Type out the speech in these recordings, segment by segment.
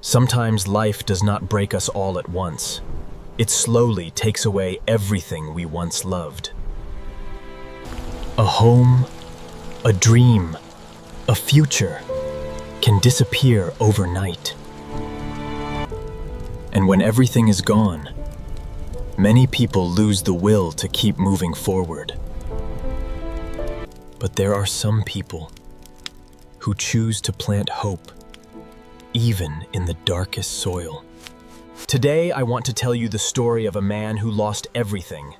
Sometimes life does not break us all at once. It slowly takes away everything we once loved. A home, a dream, a future can disappear overnight. And when everything is gone, many people lose the will to keep moving forward. But there are some people who choose to plant hope, even in the darkest soil. Today, I want to tell you the story of a man who lost everything,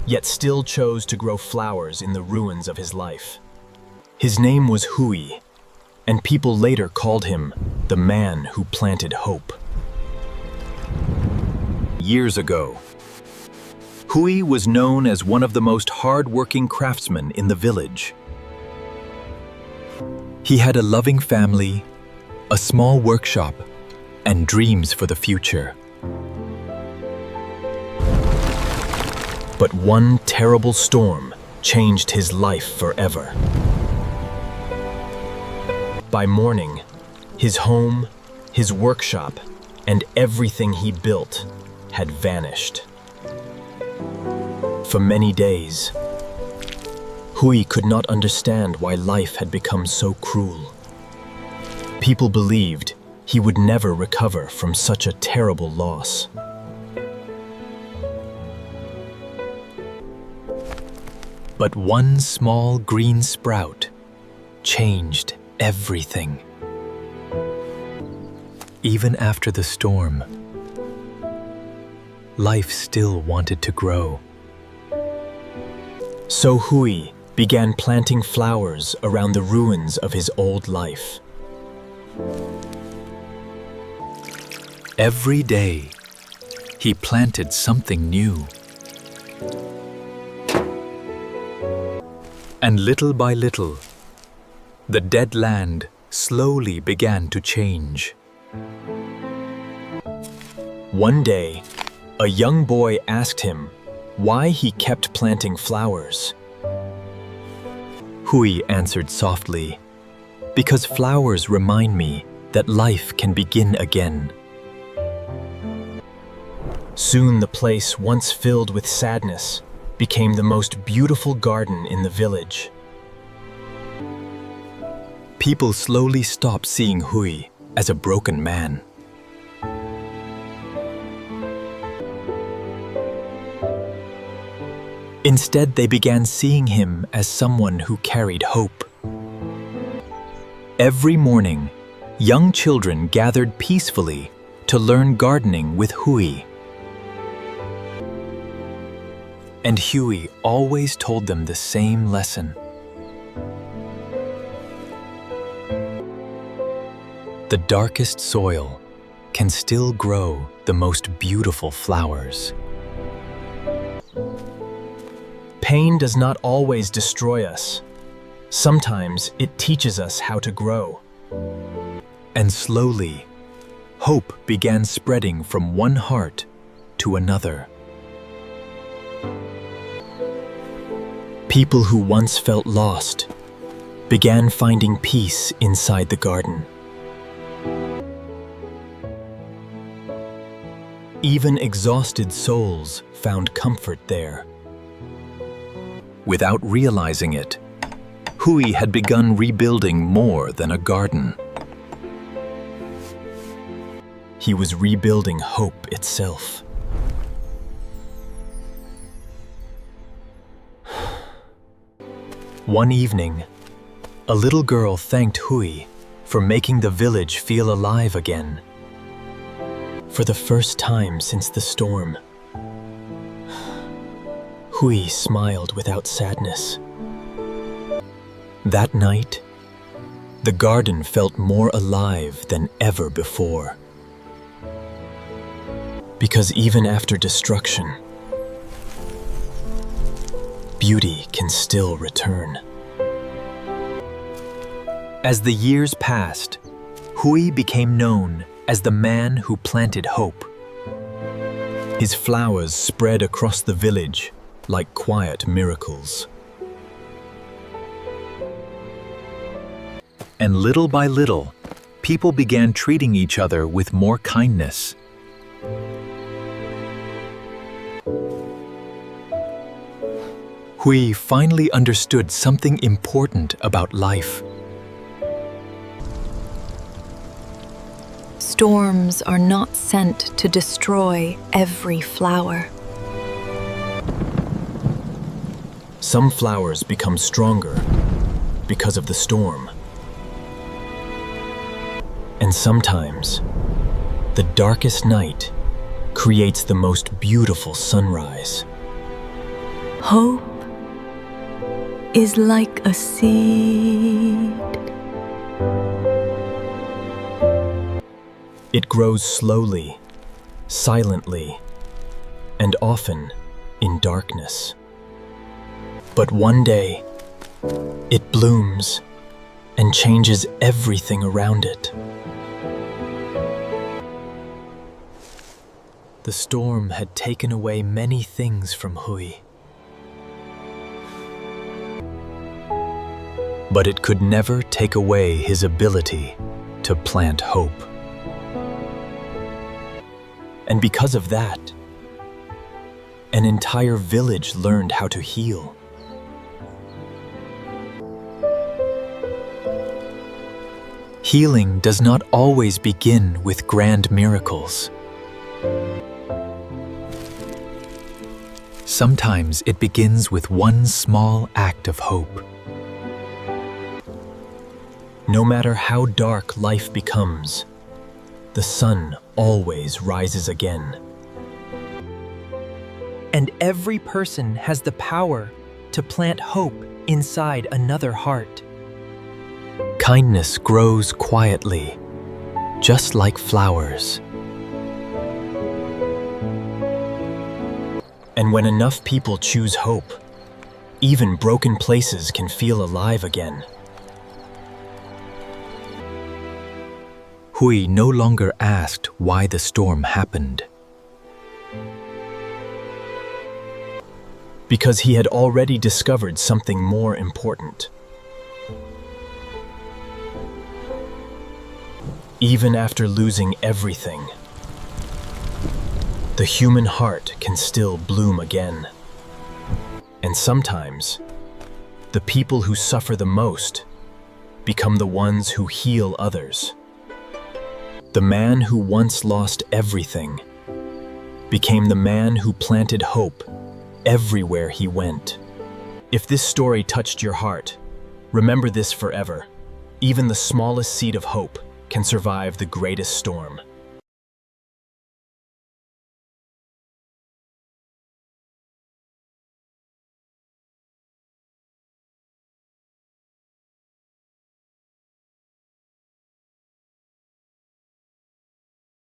yet still chose to grow flowers in the ruins of his life. His name was Hui, and people later called him the man who planted hope. Years ago, Hui was known as one of the most hardworking craftsmen in the village. He had a loving family, a small workshop, and dreams for the future. But one terrible storm changed his life forever. By morning, his home, his workshop, and everything he built had vanished. For many days, Hui could not understand why life had become so cruel. People believed he would never recover from such a terrible loss. But one small green sprout changed everything. Even after the storm, life still wanted to grow. So Hui began planting flowers around the ruins of his old life. Every day, he planted something new. And little by little, the dead land slowly began to change. One day, a young boy asked him why he kept planting flowers. Hui answered softly, "Because flowers remind me that life can begin again." Soon the place once filled with sadness became the most beautiful garden in the village. People slowly stopped seeing Hui as a broken man. Instead, they began seeing him as someone who carried hope. Every morning, young children gathered peacefully to learn gardening with Hui. And Hui always told them the same lesson. The darkest soil can still grow the most beautiful flowers. Pain does not always destroy us. Sometimes it teaches us how to grow. And slowly, hope began spreading from one heart to another. People who once felt lost began finding peace inside the garden. Even exhausted souls found comfort there. Without realizing it, Hui had begun rebuilding more than a garden. He was rebuilding hope itself. One evening, a little girl thanked Hui for making the village feel alive again. For the first time since the storm, Hui smiled without sadness. That night, the garden felt more alive than ever before. Because even after destruction, beauty can still return. As the years passed, Hui became known as the man who planted hope. His flowers spread across the village like quiet miracles. And little by little, people began treating each other with more kindness. Hui finally understood something important about life. Storms are not sent to destroy every flower. Some flowers become stronger because of the storm. And sometimes, the darkest night creates the most beautiful sunrise. Hope is like a seed. It grows slowly, silently, and often in darkness. But one day, it blooms and changes everything around it. The storm had taken away many things from Hui. But it could never take away his ability to plant hope. And because of that, an entire village learned how to heal. Healing does not always begin with grand miracles. Sometimes it begins with one small act of hope. No matter how dark life becomes, the sun always rises again. And every person has the power to plant hope inside another heart. Kindness grows quietly, just like flowers. And when enough people choose hope, even broken places can feel alive again. Hui no longer asked why the storm happened. Because he had already discovered something more important. Even after losing everything, the human heart can still bloom again. And sometimes, the people who suffer the most become the ones who heal others. The man who once lost everything became the man who planted hope everywhere he went. If this story touched your heart, remember this forever. Even the smallest seed of hope can survive the greatest storm.